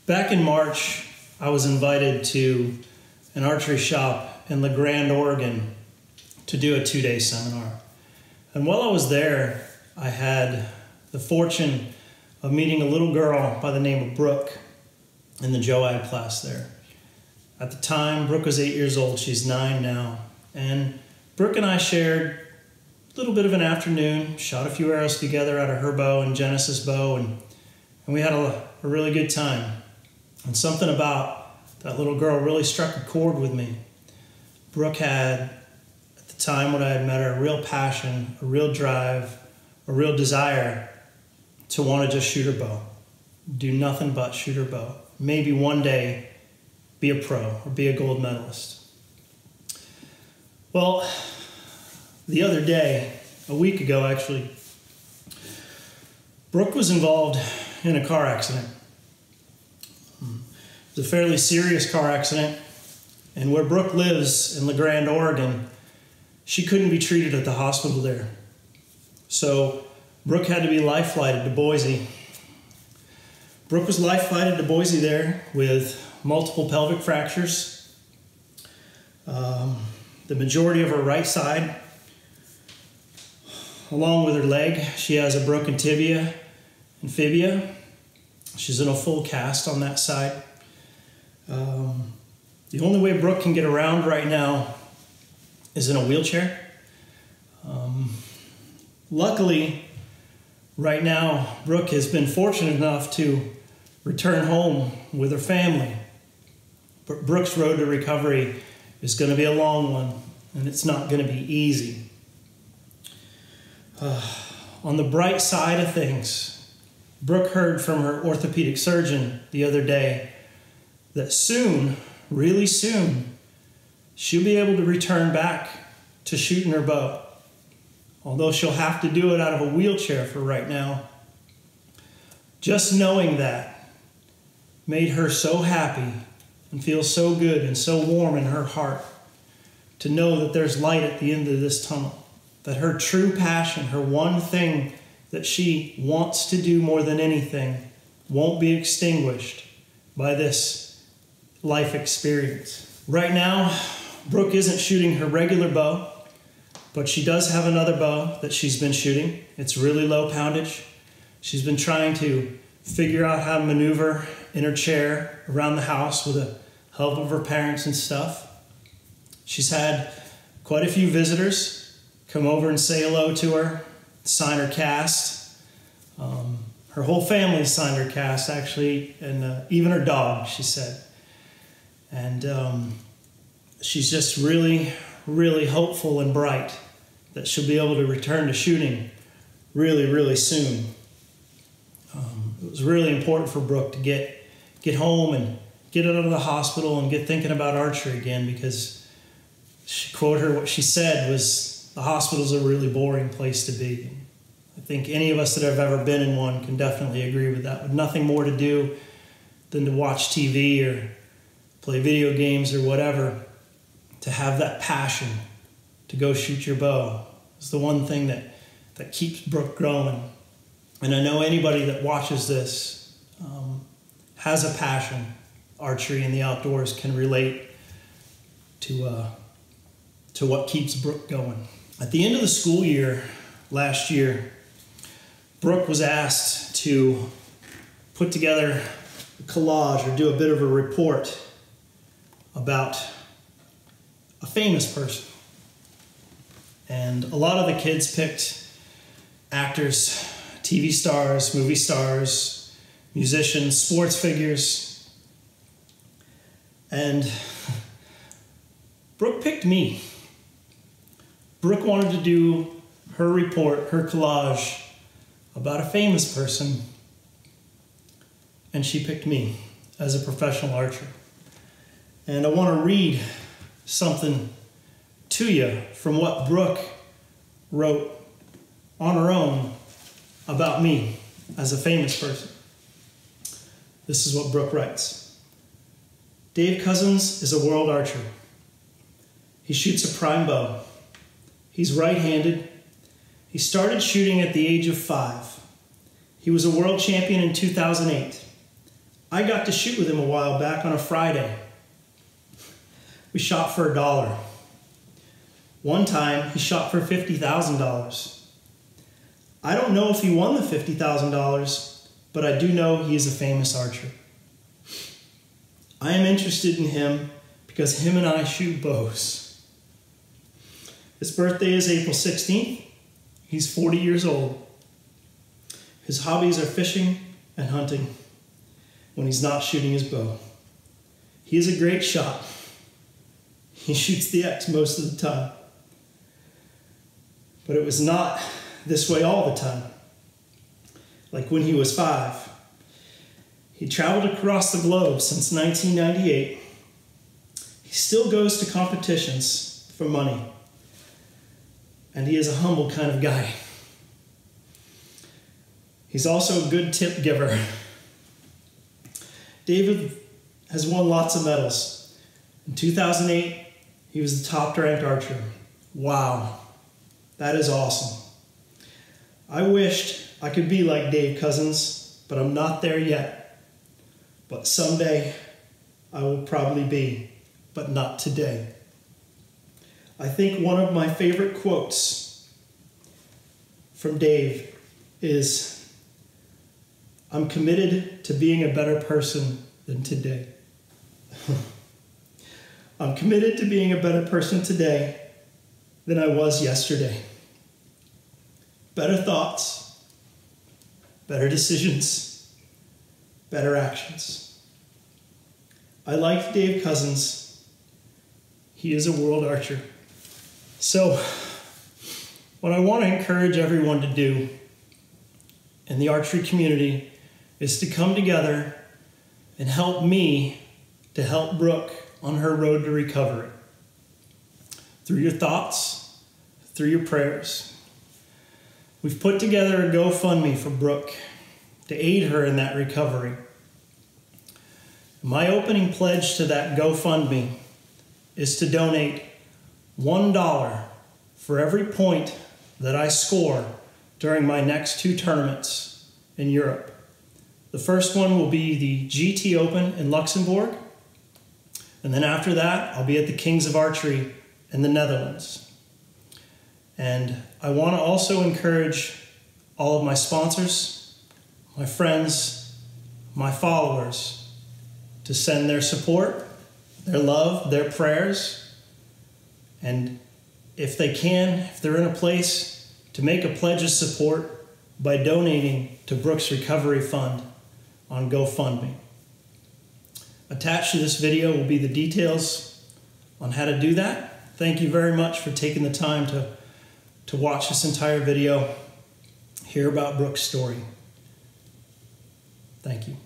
Back in March, I was invited to an archery shop in La Grande, Oregon to do a 2-day seminar. And while I was there, I had the fortune of meeting a little girl by the name of Brooke in the JOAD class there. At the time, Brooke was 8 years old. She's 9 now. And Brooke and I shared a little bit of an afternoon, shot a few arrows together out of her bow and Genesis bow, and we had a really good time. And something about that little girl really struck a chord with me. Brooke had, at the time when I had met her, a real passion, a real drive, a real desire to want to just shoot her bow. Do nothing but shoot her bow. Maybe one day be a pro or be a gold medalist. Well, the other day, a week ago actually, Brooke was involved in a car accident. It was a fairly serious car accident, and where Brooke lives in La Grande, Oregon, she couldn't be treated at the hospital there. So Brooke had to be life-flighted to Boise. Brooke was life-flighted to Boise there with multiple pelvic fractures. The majority of her right side, along with her leg, she has a broken tibia and fibia. She's in a full cast on that side. The only way Brooke can get around right now is in a wheelchair. Luckily, right now, Brooke has been fortunate enough to return home with her family. But Brooke's road to recovery is going to be a long one, and it's not going to be easy. On the bright side of things, Brooke heard from her orthopedic surgeon the other day that soon, really soon, she'll be able to return back to shooting her bow. Although she'll have to do it out of a wheelchair for right now. Just knowing that made her so happy and feel so good and so warm in her heart to know that there's light at the end of this tunnel. That her true passion, her one thing that she wants to do more than anything, won't be extinguished by this life experience. Right now, Brooke isn't shooting her regular bow, but she does have another bow that she's been shooting. It's really low poundage. She's been trying to figure out how to maneuver in her chair around the house with the help of her parents and stuff. She's had quite a few visitors come over and say hello to her, sign her cast. Her whole family signed her cast, actually, and even her dog, she said. And she's just really, really hopeful and bright that she'll be able to return to shooting really, really soon. It was really important for Brooke to get home and get out of the hospital and get thinking about archery again, because what she said was, the hospital's a really boring place to be. I think any of us that have ever been in one can definitely agree with that. With nothing more to do than to watch TV or play video games or whatever, to have that passion to go shoot your bow is the one thing that keeps Brooke going. And I know anybody that watches this has a passion. Archery and the outdoors can relate to what keeps Brooke going. At the end of the school year last year, Brooke was asked to put together a collage or do a bit of a report about a famous person. And a lot of the kids picked actors, TV stars, movie stars, musicians, sports figures. And Brooke picked me. Brooke wanted to do her report, her collage about a famous person, and she picked me as a professional archer. And I want to read something to you from what Brooke wrote on her own about me as a famous person. This is what Brooke writes. Dave Cousins is a world archer. He shoots a prime bow. He's right-handed. He started shooting at the age of 5. He was a world champion in 2008. I got to shoot with him a while back on a Friday. We shot for $1. One time, he shot for $50,000. I don't know if he won the $50,000, but I do know he is a famous archer. I am interested in him because him and I shoot bows. His birthday is April 16th. He's 40 years old. His hobbies are fishing and hunting when he's not shooting his bow. He is a great shot. He shoots the X most of the time. But it was not this way all the time. Like when he was 5. He traveled across the globe since 1998. He still goes to competitions for money. And he is a humble kind of guy. He's also a good tip giver. David has won lots of medals. In 2008, he was the top ranked archer. Wow. That is awesome. I wished I could be like Dave Cousins, but I'm not there yet. But someday I will probably be, but not today. I think one of my favorite quotes from Dave is, "I'm committed to being a better person than today." I'm committed to being a better person today than I was yesterday. Better thoughts, better decisions, better actions. I like Dave Cousins. He is a world archer. So, what I want to encourage everyone to do in the archery community is to come together and help me to help Brooke on her road to recovery. Through your thoughts, through your prayers. We've put together a GoFundMe for Brooke to aid her in that recovery. My opening pledge to that GoFundMe is to donate $1 for every point that I score during my next 2 tournaments in Europe. The first one will be the GT Open in Luxembourg, and then after that, I'll be at the Kings of Archery in the Netherlands. And I want to also encourage all of my sponsors, my friends, my followers to send their support, their love, their prayers, and if they can, if they're in a place, to make a pledge of support by donating to Brooke's Recovery Fund on GoFundMe. Attached to this video will be the details on how to do that. Thank you very much for taking the time to watch this entire video, hear about Brooke's story. Thank you.